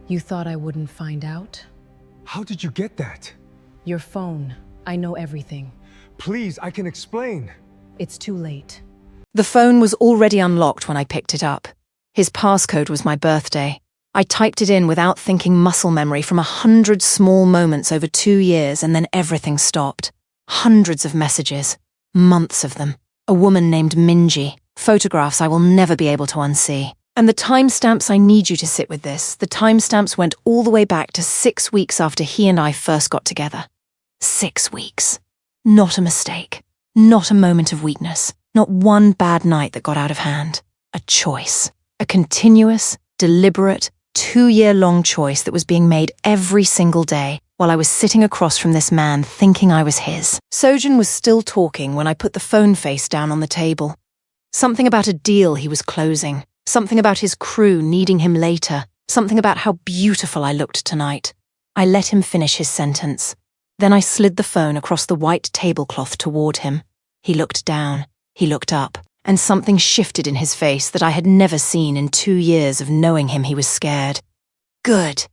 You thought I wouldn't find out? How did you get that? Your phone. I know everything. Please, I can explain. It's too late. The phone was already unlocked when I picked it up. His passcode was my birthday. I typed it in without thinking, muscle memory from 100 small moments over 2 years, and then everything stopped. Hundreds of messages. Months of them. A woman named Minji. Photographs I will never be able to unsee. And the timestamps, I need you to sit with this, the timestamps went all the way back to 6 weeks after he and I first got together. 6 weeks. Not a mistake. Not a moment of weakness. Not one bad night that got out of hand. A choice. A continuous, deliberate, 2-year-long choice that was being made every single day while I was sitting across from this man thinking I was his. Sojin was still talking when I put the phone face down on the table. Something about a deal he was closing. Something about his crew needing him later. Something about how beautiful I looked tonight. I let him finish his sentence. Then I slid the phone across the white tablecloth toward him. He looked down. He looked up. And something shifted in his face that I had never seen in 2 years of knowing him. He was scared. Good.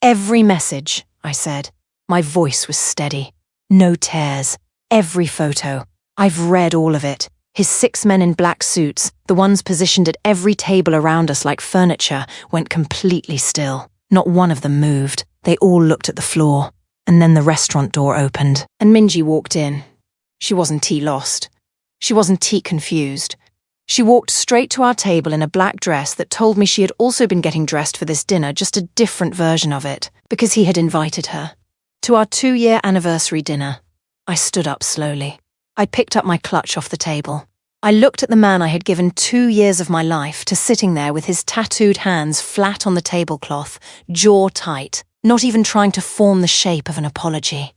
Every message, I said. My voice was steady. No tears. Every photo. I've read all of it. His 6 men in black suits, the ones positioned at every table around us like furniture, went completely still. Not one of them moved. They all looked at the floor. And then the restaurant door opened, and Minji walked in. She wasn't tea lost. She wasn't tea confused. She walked straight to our table in a black dress that told me she had also been getting dressed for this dinner, just a different version of it, because he had invited her. To our 2-year anniversary dinner. I stood up slowly. I picked up my clutch off the table. I looked at the man I had given 2 years of my life to sitting there with his tattooed hands flat on the tablecloth, jaw tight, not even trying to form the shape of an apology.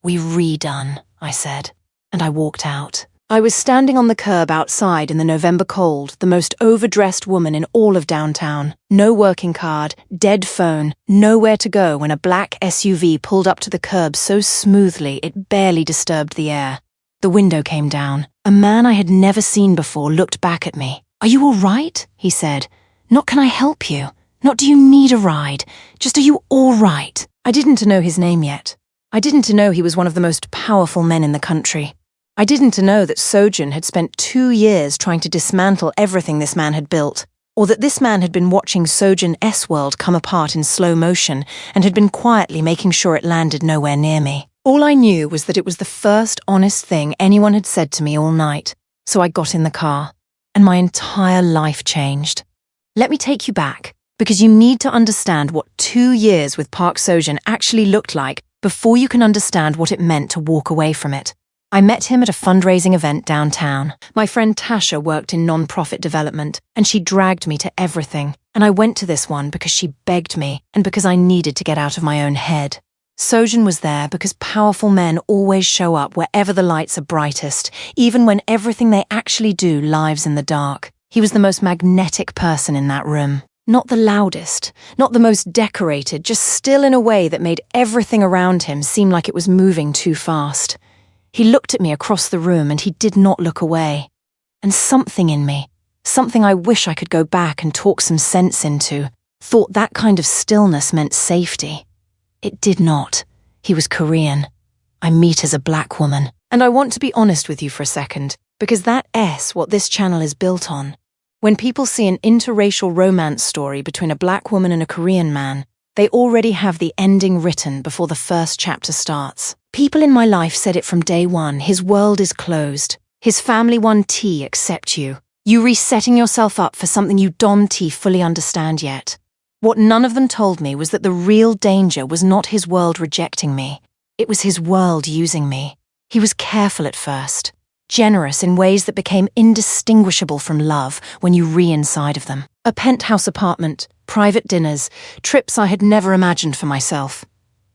We redone, I said, and I walked out. I was standing on the curb outside in the November cold, the most overdressed woman in all of downtown. No working card, dead phone, nowhere to go when a black SUV pulled up to the curb so smoothly it barely disturbed the air. The window came down. A man I had never seen before looked back at me. "Are you all right?" he said. "Not can I help you? Not do you need a ride? Just are you all right?" I didn't know his name yet. I didn't know he was one of the most powerful men in the country. I didn't know that Sojin had spent 2 years trying to dismantle everything this man had built, or that this man had been watching Sojin S-World come apart in slow motion and had been quietly making sure it landed nowhere near me. All I knew was that it was the first honest thing anyone had said to me all night, so I got in the car, and my entire life changed. Let me take you back, because you need to understand what 2 years with Park Sojin actually looked like before you can understand what it meant to walk away from it. I met him at a fundraising event downtown. My friend Tasha worked in non-profit development, and she dragged me to everything, and I went to this one because she begged me and because I needed to get out of my own head. Sojin was there because powerful men always show up wherever the lights are brightest, even when everything they actually do lives in the dark. He was the most magnetic person in that room. Not the loudest, not the most decorated, just still in a way that made everything around him seem like it was moving too fast. He looked at me across the room and he did not look away. And something in me, something I wish I could go back and talk some sense into, thought that kind of stillness meant safety. It did not. He was Korean. I meet as a black woman. And I want to be honest with you for a second, because that S, what this channel is built on. When people see an interracial romance story between a black woman and a Korean man, they already have the ending written before the first chapter starts. People in my life said it from day one. His world is closed. His family won T accept you. You resetting yourself up for something you don't fully understand yet. What none of them told me was that the real danger was not his world rejecting me. It was his world using me. He was careful at first. Generous in ways that became indistinguishable from love when you re-inside of them. A penthouse apartment, private dinners, trips I had never imagined for myself.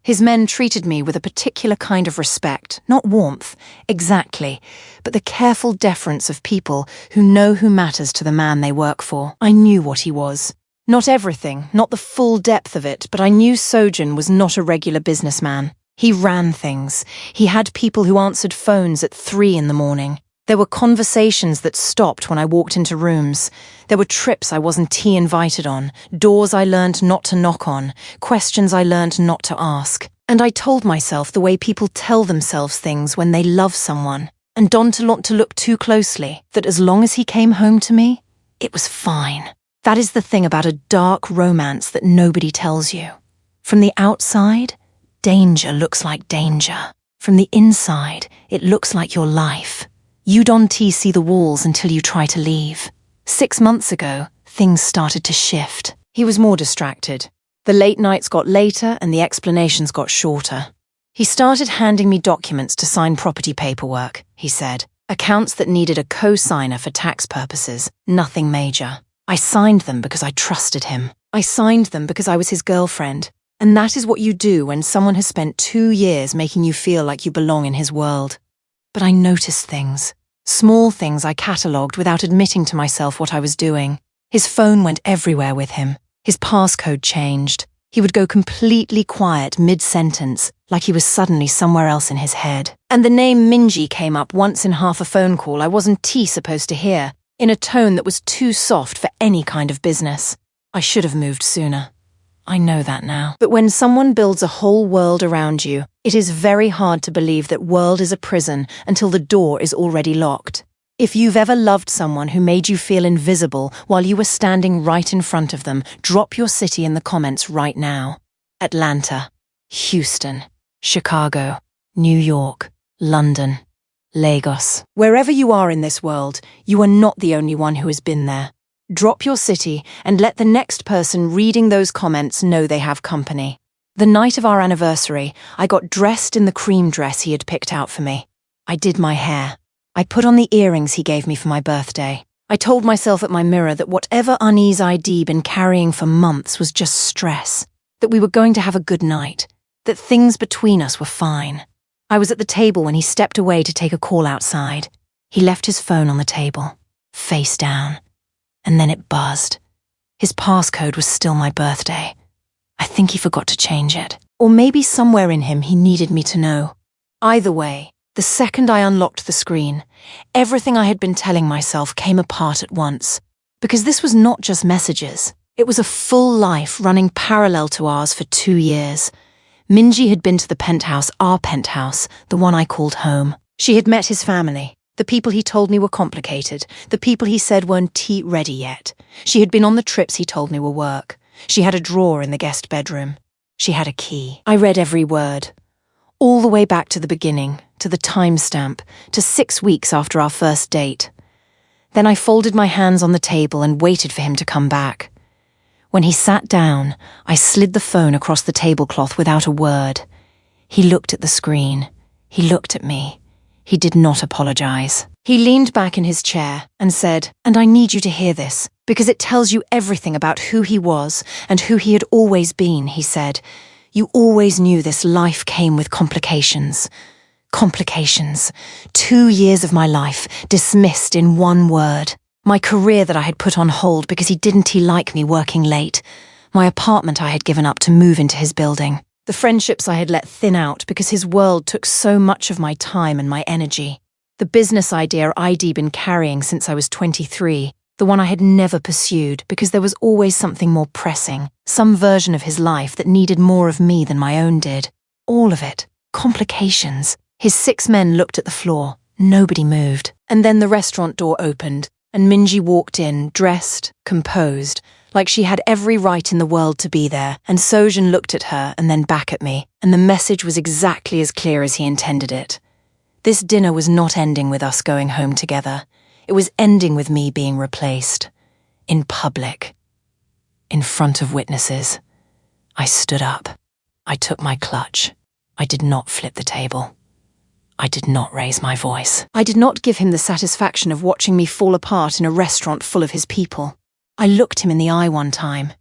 His men treated me with a particular kind of respect, not warmth, exactly, but the careful deference of people who know who matters to the man they work for. I knew what he was. Not everything, not the full depth of it, but I knew Sojin was not a regular businessman. He ran things. He had people who answered phones at 3 in the morning. There were conversations that stopped when I walked into rooms. There were trips I wasn't invited on, doors I learned not to knock on, questions I learned not to ask. And I told myself the way people tell themselves things when they love someone, and not to look too closely, that as long as he came home to me, it was fine. That is the thing about a dark romance that nobody tells you. From the outside, danger looks like danger. From the inside, it looks like your life. You don't see the walls until you try to leave. 6 months ago, things started to shift. He was more distracted. The late nights got later and the explanations got shorter. He started handing me documents to sign property paperwork, he said. Accounts that needed a co-signer for tax purposes, nothing major. I signed them because I trusted him. I signed them because I was his girlfriend. And that is what you do when someone has spent 2 years making you feel like you belong in his world. But I noticed things. Small things I catalogued without admitting to myself what I was doing. His phone went everywhere with him. His passcode changed. He would go completely quiet mid-sentence, like he was suddenly somewhere else in his head. And the name Minji came up once in half a phone call I wasn't supposed to hear, in a tone that was too soft for any kind of business. I should have moved sooner. I know that now. But when someone builds a whole world around you, it is very hard to believe that world is a prison until the door is already locked. If you've ever loved someone who made you feel invisible while you were standing right in front of them, drop your city in the comments right now. Atlanta, Houston, Chicago, New York, London, Lagos. Wherever you are in this world, you are not the only one who has been there. Drop your city and let the next person reading those comments know they have company. The night of our anniversary, I got dressed in the cream dress he had picked out for me. I did my hair. I put on the earrings he gave me for my birthday. I told myself at my mirror that whatever unease I'd been carrying for months was just stress, that we were going to have a good night, that things between us were fine. I was at the table when he stepped away to take a call outside. He left his phone on the table, face down. And then it buzzed. His passcode was still my birthday. I think he forgot to change it. Or maybe somewhere in him he needed me to know. Either way, the second I unlocked the screen, everything I had been telling myself came apart at once. Because this was not just messages. It was a full life running parallel to ours for 2 years. Minji had been to the penthouse, our penthouse, the one I called home. She had met his family. The people he told me were complicated, the people he said weren't ready yet. She had been on the trips he told me were work. She had a drawer in the guest bedroom. She had a key. I read every word. All the way back to the beginning, to the timestamp, to 6 weeks after our first date. Then I folded my hands on the table and waited for him to come back. When he sat down, I slid the phone across the tablecloth without a word. He looked at the screen. He looked at me. He did not apologize. He leaned back in his chair and said, "And I need you to hear this, because it tells you everything about who he was and who he had always been," he said. "You always knew this life came with complications. Complications. 2 years of my life dismissed in one word. My career that I had put on hold because he didn't like me working late. My apartment I had given up to move into his building. The friendships I had let thin out because his world took so much of my time and my energy. The business idea I'd been carrying since I was 23, the one I had never pursued because there was always something more pressing, some version of his life that needed more of me than my own did. All of it. Complications. His 6 men looked at the floor. Nobody moved. And then the restaurant door opened, and Minji walked in, dressed, composed, like she had every right in the world to be there, and Sojin looked at her and then back at me, and the message was exactly as clear as he intended it. This dinner was not ending with us going home together. It was ending with me being replaced. In public. In front of witnesses. I stood up. I took my clutch. I did not flip the table. I did not raise my voice. I did not give him the satisfaction of watching me fall apart in a restaurant full of his people. I looked him in the eye one time.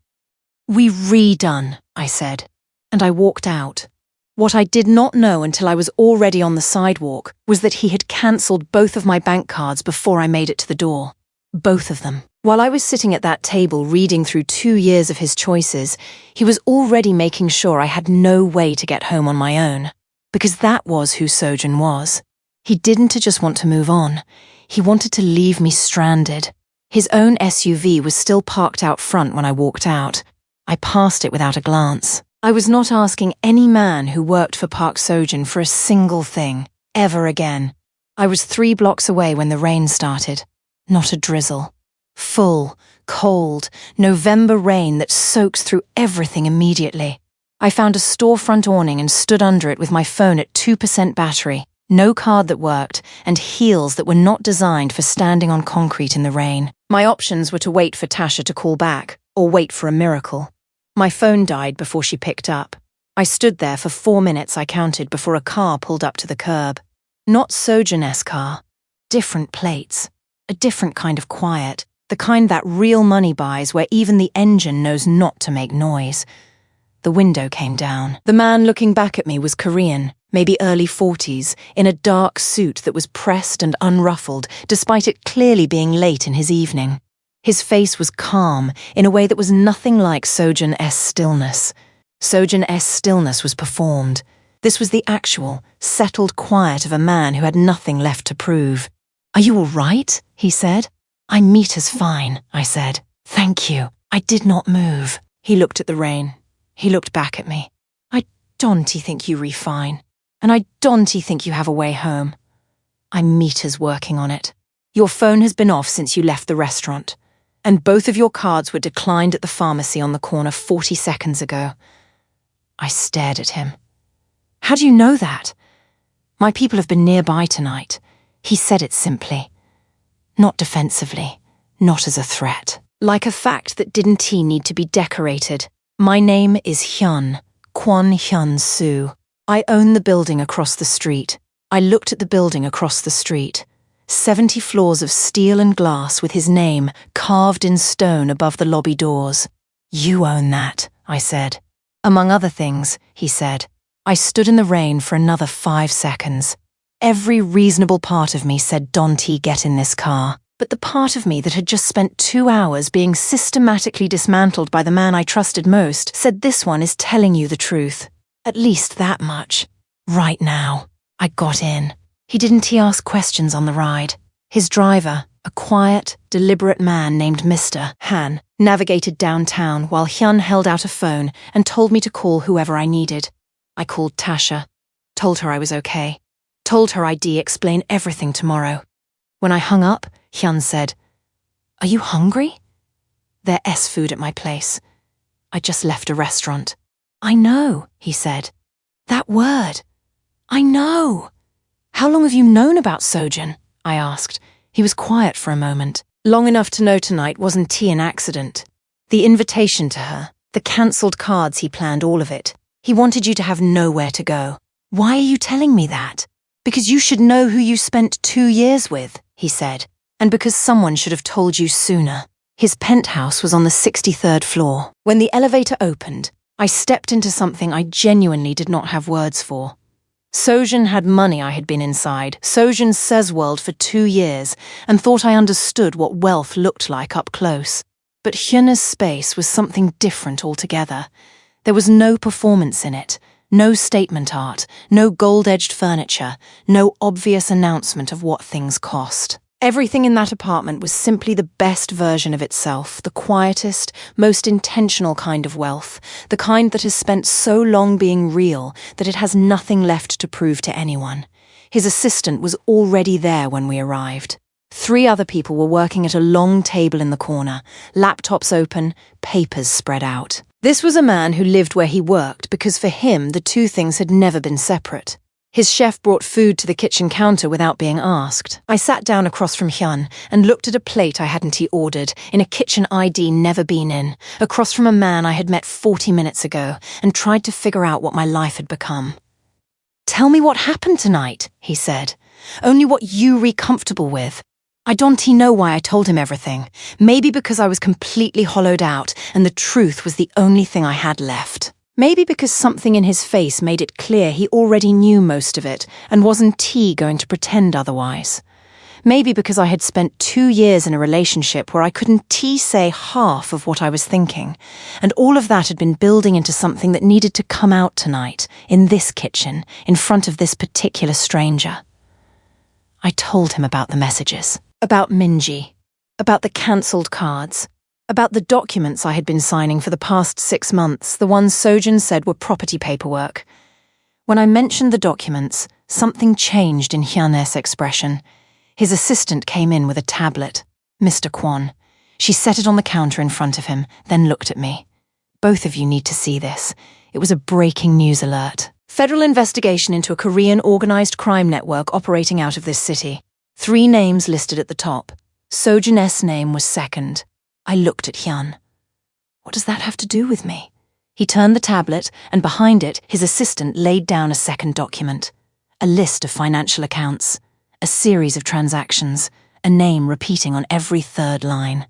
"We redone," I said, and I walked out. What I did not know until I was already on the sidewalk was that he had cancelled both of my bank cards before I made it to the door. Both of them. While I was sitting at that table reading through 2 years of his choices, he was already making sure I had no way to get home on my own. Because that was who Sojin was. He didn't just want to move on. He wanted to leave me stranded. His own SUV was still parked out front when I walked out. I passed it without a glance. I was not asking any man who worked for Park Sojin for a single thing, ever again. I was 3 blocks away when the rain started. Not a drizzle. Full, cold, November rain that soaks through everything immediately. I found a storefront awning and stood under it with my phone at 2% battery, no card that worked, and heels that were not designed for standing on concrete in the rain. My options were to wait for Tasha to call back, or wait for a miracle. My phone died before she picked up. I stood there for 4 minutes, I counted, before a car pulled up to the curb. Not Sojin-esque car. Different plates. A different kind of quiet. The kind that real money buys, where even the engine knows not to make noise. The window came down. The man looking back at me was Korean, maybe early 40s, in a dark suit that was pressed and unruffled, despite it clearly being late in his evening. His face was calm, in a way that was nothing like Sojin-esque stillness. Sojin-esque stillness was performed. This was the actual, settled quiet of a man who had nothing left to prove. "Are you all right?" he said. "I'm meters fine," I said. "Thank you. I did not move." He looked at the rain. He looked back at me. "I don't think you refine, and I don't think you have a way home. I'm meters working on it. Your phone has been off since you left the restaurant, and both of your cards were declined at the pharmacy on the corner 40 seconds ago." I stared at him. "How do you know that?" "My people have been nearby tonight." He said it simply. Not defensively, not as a threat. Like a fact that didn't he need to be decorated. My name is Hyun, Kwon Hyun Soo. I own the building across the street. I looked at the building across the street. 70 floors of steel and glass with his name carved in stone above the lobby doors. "You own that," I said. "Among other things," he said. I stood in the rain for another 5 seconds. Every reasonable part of me said, "Don't he get in this car?" But the part of me that had just spent 2 hours being systematically dismantled by the man I trusted most said, "This one is telling you the truth. At least that much. Right now." I got in. He ask questions on the ride. His driver, a quiet, deliberate man named Mr. Han, navigated downtown while Hyun held out a phone and told me to call whoever I needed. I called Tasha, told her I was okay, told her I'd explain everything tomorrow. When I hung up, Hyun said, "Are you hungry?" "There's food at my place. I just left a restaurant." "I know," he said. "That word. I know." "How long have you known about Sojin?" I asked. He was quiet for a moment. "Long enough to know tonight wasn't an accident. The invitation to her, the cancelled cards he planned, all of it. He wanted you to have nowhere to go." "Why are you telling me that?" "Because you should know who you spent 2 years with," he said. "And because someone should have told you sooner." His penthouse was on the 63rd floor. When the elevator opened, I stepped into something I genuinely did not have words for. Sojin had money I had been inside, Sojin says world for 2 years, and thought I understood what wealth looked like up close. But Hyun's space was something different altogether. There was no performance in it, no statement art, no gold-edged furniture, no obvious announcement of what things cost. Everything in that apartment was simply the best version of itself, the quietest, most intentional kind of wealth, the kind that has spent so long being real that it has nothing left to prove to anyone. His assistant was already there when we arrived. 3 other people were working at a long table in the corner, laptops open, papers spread out. This was a man who lived where he worked because for him the 2 things had never been separate. His chef brought food to the kitchen counter without being asked. I sat down across from Hyun and looked at a plate I hadn't ordered, in a kitchen I'd never been in, across from a man I had met 40 minutes ago, and tried to figure out what my life had become. "Tell me what happened tonight," he said. "Only what you re comfortable with." I don't know why I told him everything. Maybe because I was completely hollowed out and the truth was the only thing I had left. Maybe because something in his face made it clear he already knew most of it and wasn't going to pretend otherwise. Maybe because I had spent 2 years in a relationship where I couldn't say half of what I was thinking, and all of that had been building into something that needed to come out tonight, in this kitchen, in front of this particular stranger. I told him about the messages, about Minji, about the cancelled cards, about the documents I had been signing for the past 6 months, the ones Sojin said were property paperwork. When I mentioned the documents, something changed in Hyun's expression. His assistant came in with a tablet, Mr. Kwon. She set it on the counter in front of him, then looked at me. Both of you need to see this. It was a breaking news alert. Federal investigation into a Korean organized crime network operating out of this city. 3 names listed at the top. Sojin-'s name was second. I looked at Hyun. What does that have to do with me? He turned the tablet, and behind it, his assistant laid down a second document. A list of financial accounts. A series of transactions. A name repeating on every 3rd line.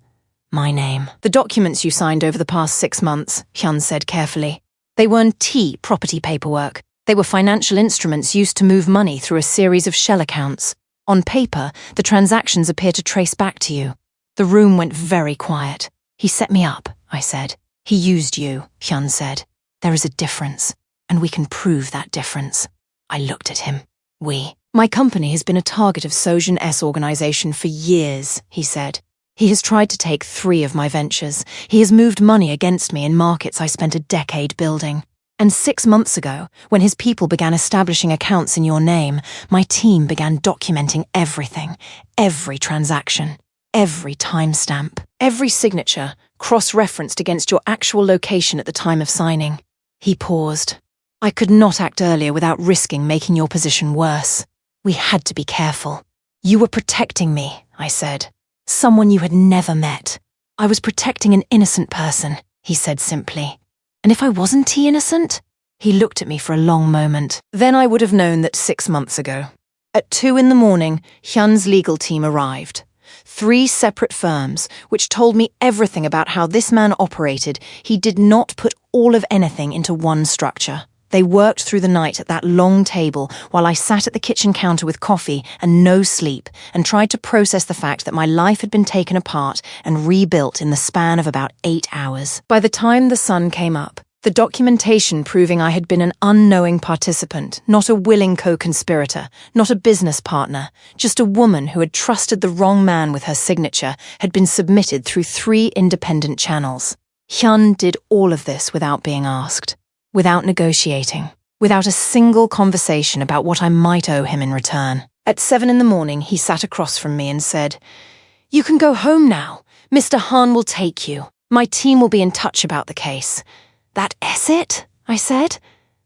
My name. The documents you signed over the past 6 months, Hyun said carefully. They weren't property paperwork. They were financial instruments used to move money through a series of shell accounts. On paper, the transactions appear to trace back to you. The room went very quiet. He set me up, I said. He used you, Hyun said. There is a difference, and we can prove that difference. I looked at him. My company has been a target of Sojin-'s organization for years, he said. He has tried to take 3 of my ventures. He has moved money against me in markets I spent a decade building. And 6 months ago, when his people began establishing accounts in your name, my team began documenting everything, every transaction, every timestamp, every signature, cross-referenced against your actual location at the time of signing. He paused. I could not act earlier without risking making your position worse. We had to be careful. You were protecting me, I said. Someone you had never met. I was protecting an innocent person, he said simply. And if I wasn't innocent? He looked at me for a long moment. Then I would have known that 6 months ago. At 2 in the morning, Hyun's legal team arrived. 3 separate firms, which told me everything about how this man operated. He did not put all of anything into one structure. They worked through the night at that long table while I sat at the kitchen counter with coffee and no sleep and tried to process the fact that my life had been taken apart and rebuilt in the span of about 8 hours. By the time the sun came up, the documentation proving I had been an unknowing participant, not a willing co-conspirator, not a business partner, just a woman who had trusted the wrong man with her signature, had been submitted through 3 independent channels. Hyun did all of this without being asked. Without negotiating, without a single conversation about what I might owe him in return. At 7 in the morning, he sat across from me and said, "You can go home now. Mr. Han will take you. My team will be in touch about the case." "That it?" I said.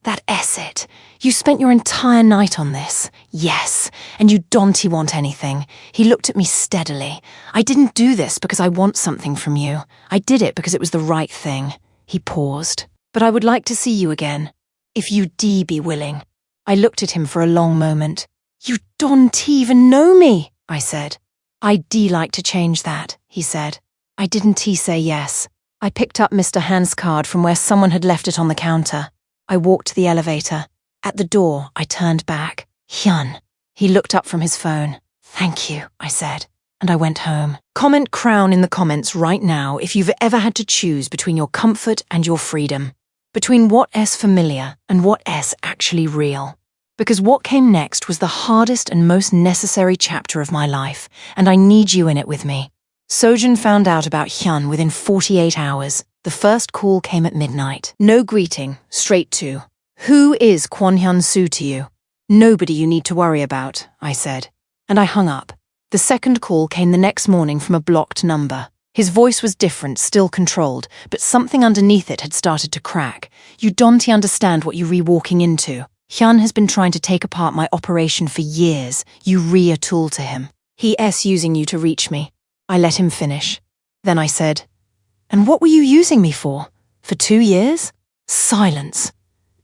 "That it. You spent your entire night on this." "Yes, and you don't want anything." He looked at me steadily. "I didn't do this because I want something from you. I did it because it was the right thing." He paused. "But I would like to see you again, if you be willing." I looked at him for a long moment. "You don't even know me," I said. "I'd like to change that," he said. I didn't say yes. I picked up Mr. Han's card from where someone had left it on the counter. I walked to the elevator. At the door, I turned back. "Hyun." He looked up from his phone. "Thank you," I said, and I went home. Comment Crown in the comments right now if you've ever had to choose between your comfort and your freedom. Between what's familiar and what's actually real. Because what came next was the hardest and most necessary chapter of my life, and I need you in it with me. Sojin found out about Hyun within 48 hours. The first call came at midnight. No greeting, straight to, "Who is Kwon Hyun-soo to you?" "Nobody you need to worry about," I said. And I hung up. The second call came the next morning from a blocked number. His voice was different, still controlled, but something underneath it had started to crack. "You don't understand what you're walking into. Hyun has been trying to take apart my operation for years. You a tool to him. He's using you to reach me." I let him finish. Then I said, "And what were you using me for? For 2 years?" Silence.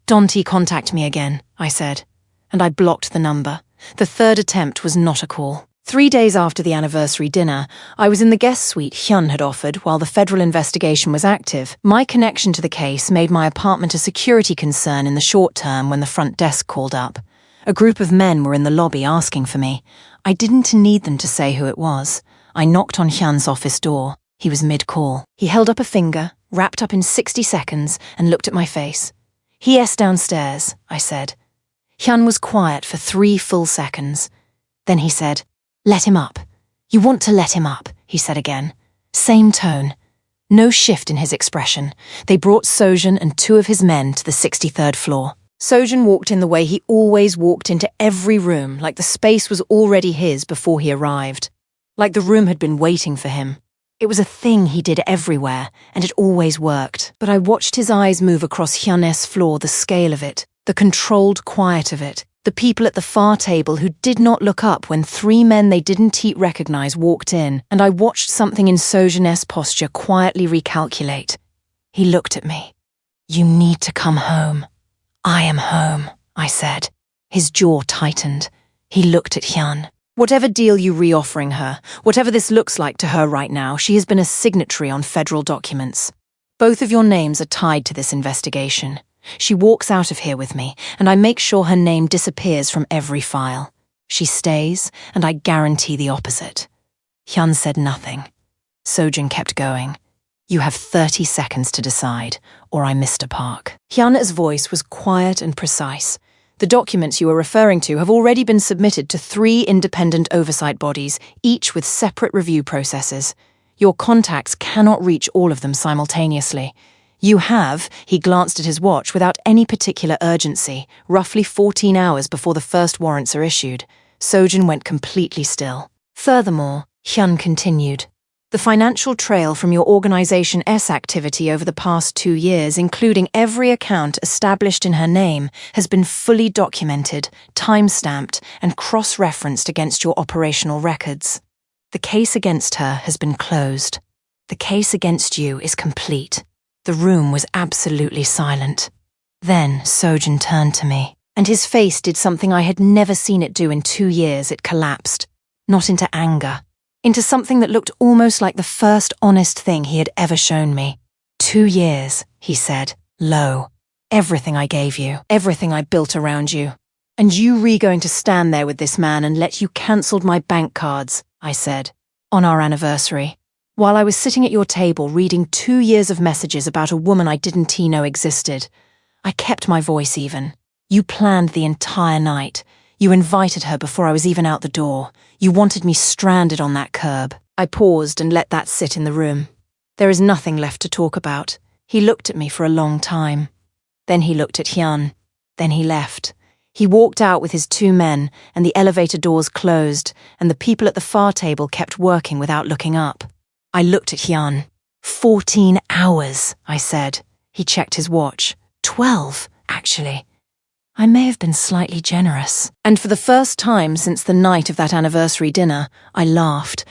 "Don't contact me again," I said, and I blocked the number. The third attempt was not a call. 3 days after the anniversary dinner, I was in the guest suite Hyun had offered while the federal investigation was active. My connection to the case made my apartment a security concern in the short term when the front desk called up. A group of men were in the lobby asking for me. I didn't need them to say who it was. I knocked on Hyun's office door. He was mid-call. He held up a finger, wrapped up in 60 seconds, and looked at my face. "He's downstairs," I said. Hyun was quiet for 3 full seconds. Then he said, "Let him up. You want to let him up," he said again. Same tone. No shift in his expression. They brought Sojin and 2 of his men to the 63rd floor. Sojin walked in the way he always walked into every room, like the space was already his before he arrived. Like the room had been waiting for him. It was a thing he did everywhere, and it always worked. But I watched his eyes move across Hyun's floor, the scale of it, the controlled quiet of it, the people at the far table who did not look up when 3 men they didn't recognize walked in, and I watched something in Sojin's posture quietly recalculate. He looked at me. "You need to come home." "I am home," I said. His jaw tightened. He looked at Hyun. "Whatever deal you re-offering her, whatever this looks like to her right now, she has been a signatory on federal documents. Both of your names are tied to this investigation. She walks out of here with me, and I make sure her name disappears from every file. She stays, and I guarantee the opposite." Hyun said nothing. Sojin kept going. "You have 30 seconds to decide, or I missed a park." Hyun's voice was quiet and precise. "The documents you are referring to have already been submitted to 3 independent oversight bodies, each with separate review processes. Your contacts cannot reach all of them simultaneously. You have," he glanced at his watch, "without any particular urgency, roughly 14 hours before the first warrants are issued." Sojin went completely still. "Furthermore," Hyun continued, "the financial trail from your organization's activity over the past 2 years, including every account established in her name, has been fully documented, time-stamped, and cross-referenced against your operational records. The case against her has been closed. The case against you is complete." The room was absolutely silent. Then Sojin turned to me, and his face did something I had never seen it do in 2 years. It collapsed, not into anger, into something that looked almost like the first honest thing he had ever shown me. 2 years, he said, low. Everything I gave you, everything I built around you. And you going to stand there with this man and let you cancelled my bank cards, I said, on our anniversary. While I was sitting at your table reading 2 years of messages about a woman I didn't know existed. I kept my voice even. You planned the entire night. You invited her before I was even out the door. You wanted me stranded on that curb. I paused and let that sit in the room. There is nothing left to talk about. He looked at me for a long time. Then he looked at Hyun. Then he left. He walked out with his 2 men, and the elevator doors closed, and the people at the far table kept working without looking up. I looked at Hyun. 14 hours, I said. He checked his watch. 12, actually. I may have been slightly generous. And for the first time since the night of that anniversary dinner, I laughed.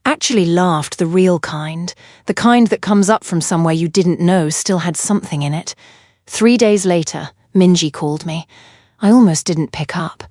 Actually laughed the real kind. The kind that comes up from somewhere you didn't know still had something in it. 3 days later, Minji called me. I almost didn't pick up.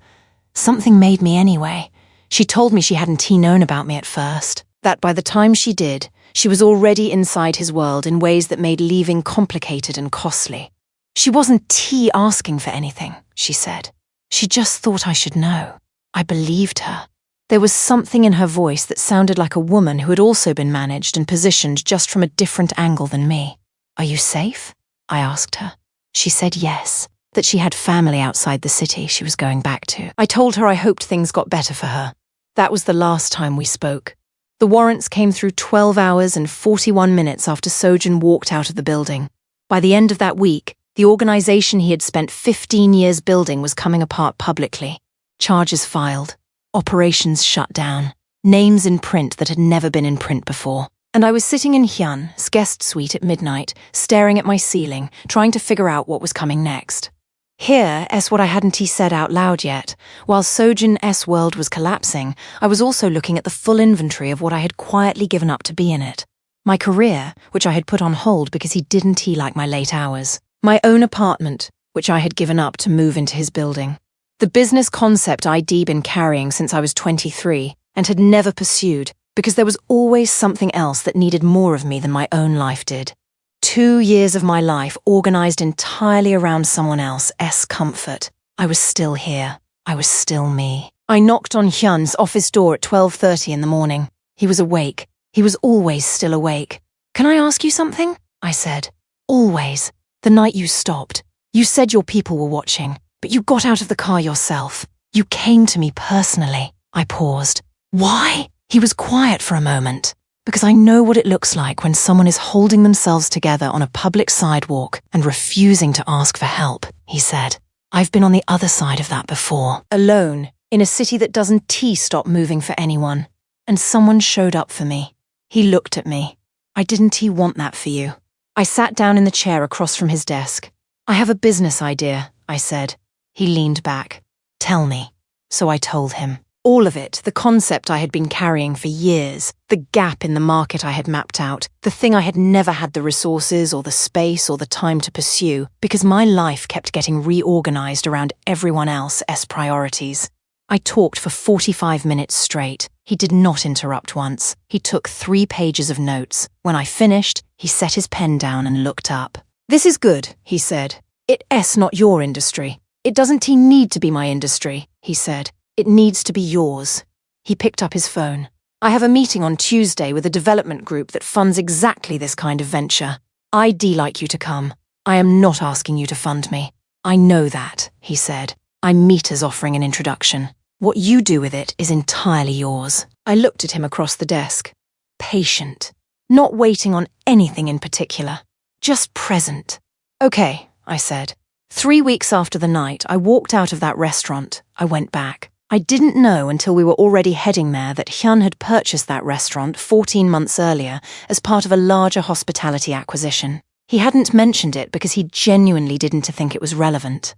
Something made me anyway. She told me she hadn't known about me at first. That by the time she did, she was already inside his world in ways that made leaving complicated and costly. She wasn't asking for anything, she said. She just thought I should know. I believed her. There was something in her voice that sounded like a woman who had also been managed and positioned just from a different angle than me. Are you safe? I asked her. She said yes, that she had family outside the city she was going back to. I told her I hoped things got better for her. That was the last time we spoke. The warrants came through 12 hours and 41 minutes after Sojin walked out of the building. By the end of that week, the organization he had spent 15 years building was coming apart publicly. Charges filed. Operations shut down. Names in print that had never been in print before. And I was sitting in Hyun's guest suite at midnight, staring at my ceiling, trying to figure out what was coming next. Here's what I hadn't said out loud yet. While Sojin's world was collapsing, I was also looking at the full inventory of what I had quietly given up to be in it. My career, which I had put on hold because he didn't like my late hours. My own apartment, which I had given up to move into his building. The business concept I'd been carrying since I was 23 and had never pursued because there was always something else that needed more of me than my own life did. 2 years of my life organized entirely around someone else's comfort. I was still here. I was still me. I knocked on Hyun's office door at 12:30 in the morning. He was awake. He was always still awake. Can I ask you something? I said. Always. The night you stopped. You said your people were watching, but you got out of the car yourself. You came to me personally. I paused. Why? He was quiet for a moment. Because I know what it looks like when someone is holding themselves together on a public sidewalk and refusing to ask for help, he said. I've been on the other side of that before. Alone, in a city that doesn't stop moving for anyone. And someone showed up for me. He looked at me. Didn't he want that for you? I sat down in the chair across from his desk. I have a business idea, I said. He leaned back. Tell me. So I told him. All of it, the concept I had been carrying for years, the gap in the market I had mapped out, the thing I had never had the resources or the space or the time to pursue, because my life kept getting reorganized around everyone else's priorities. I talked for 45 minutes straight. He did not interrupt once. He took 3 pages of notes. When I finished, he set his pen down and looked up. This is good, he said. It's not your industry. It doesn't need to be my industry, he said. It needs to be yours. He picked up his phone. I have a meeting on Tuesday with a development group that funds exactly this kind of venture. I'd like you to come. I am not asking you to fund me. I know that, he said. I'm meters offering an introduction. What you do with it is entirely yours. I looked at him across the desk. Patient. Not waiting on anything in particular. Just present. Okay, I said. 3 weeks after the night I walked out of that restaurant, I went back. I didn't know until we were already heading there that Hyun had purchased that restaurant 14 months earlier as part of a larger hospitality acquisition. He hadn't mentioned it because he genuinely didn't think it was relevant.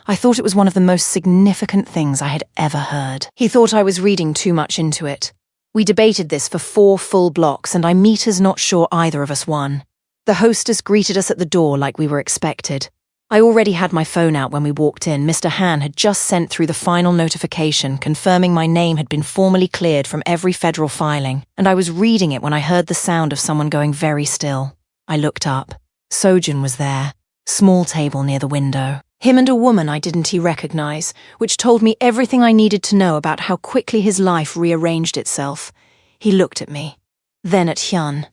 I thought it was one of the most significant things I had ever heard. He thought I was reading too much into it. We debated this for 4 full blocks and I'm meters not sure either of us won. The hostess greeted us at the door like we were expected. I already had my phone out when we walked in. Mr. Han had just sent through the final notification confirming my name had been formally cleared from every federal filing, and I was reading it when I heard the sound of someone going very still. I looked up. Sojun was there, small table near the window. Him and a woman I didn't recognize, which told me everything I needed to know about how quickly his life rearranged itself. He looked at me, then at Hyun.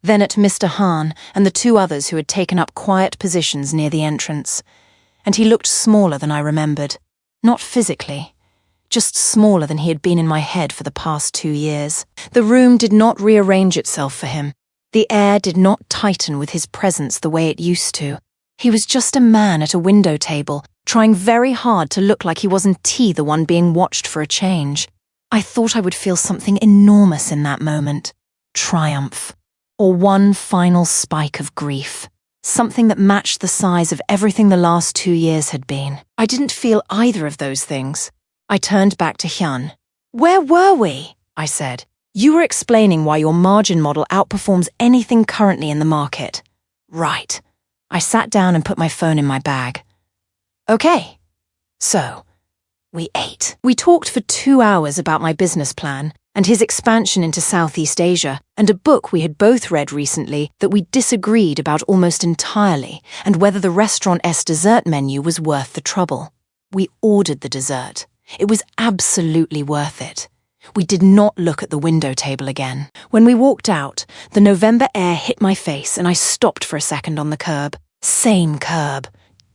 Then at Mr. Han and the 2 others who had taken up quiet positions near the entrance. And he looked smaller than I remembered. Not physically, just smaller than he had been in my head for the past 2 years. The room did not rearrange itself for him. The air did not tighten with his presence the way it used to. He was just a man at a window table, trying very hard to look like he wasn't the one being watched for a change. I thought I would feel something enormous in that moment. Triumph. Or one final spike of grief. Something that matched the size of everything the last 2 years had been. I didn't feel either of those things. I turned back to Hyun. Where were we? I said. You were explaining why your margin model outperforms anything currently in the market. Right. I sat down and put my phone in my bag. Okay. So, we ate. We talked for 2 hours about my business plan, and his expansion into Southeast Asia, and a book we had both read recently that we disagreed about almost entirely, and whether the restaurant's dessert menu was worth the trouble. We ordered the dessert. It was absolutely worth it. We did not look at the window table again. When we walked out, the November air hit my face and I stopped for a second on the curb. Same curb.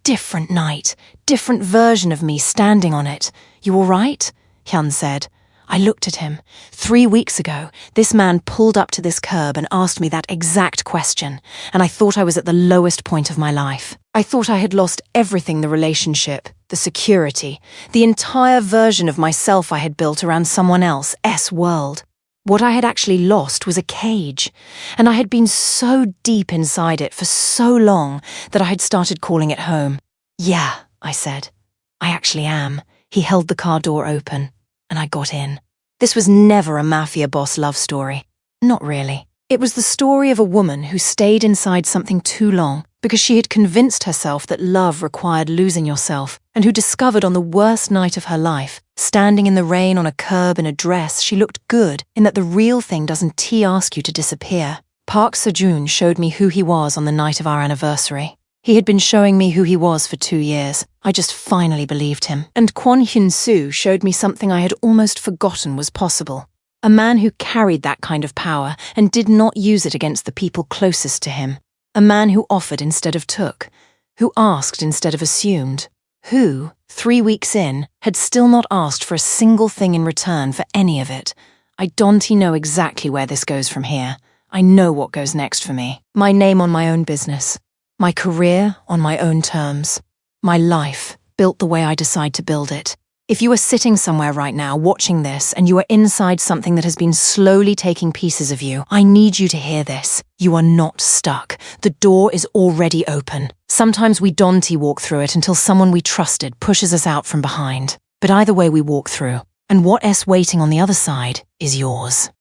Different night. Different version of me standing on it. You all right? Hyun said. I looked at him. 3 weeks ago, this man pulled up to this curb and asked me that exact question, and I thought I was at the lowest point of my life. I thought I had lost everything, the relationship, the security, the entire version of myself I had built around someone else's world. What I had actually lost was a cage, and I had been so deep inside it for so long that I had started calling it home. Yeah, I said. I actually am. He held the car door open. And I got in. This was never a mafia boss love story. Not really. It was the story of a woman who stayed inside something too long because she had convinced herself that love required losing yourself, and who discovered on the worst night of her life, standing in the rain on a curb in a dress, she looked good in that the real thing doesn't ask you to disappear. Park Seo-joon showed me who he was on the night of our anniversary. He had been showing me who he was for 2 years. I just finally believed him. And Kwon Hyun-soo showed me something I had almost forgotten was possible. A man who carried that kind of power and did not use it against the people closest to him. A man who offered instead of took. Who asked instead of assumed. Who, 3 weeks in, had still not asked for a single thing in return for any of it. I don't know exactly where this goes from here. I know what goes next for me. My name on my own business. My career on my own terms. My life built the way I decide to build it. If you are sitting somewhere right now watching this and you are inside something that has been slowly taking pieces of you, I need you to hear this. You are not stuck. The door is already open. Sometimes we don't walk through it until someone we trusted pushes us out from behind. But either way we walk through, and what's waiting on the other side is yours.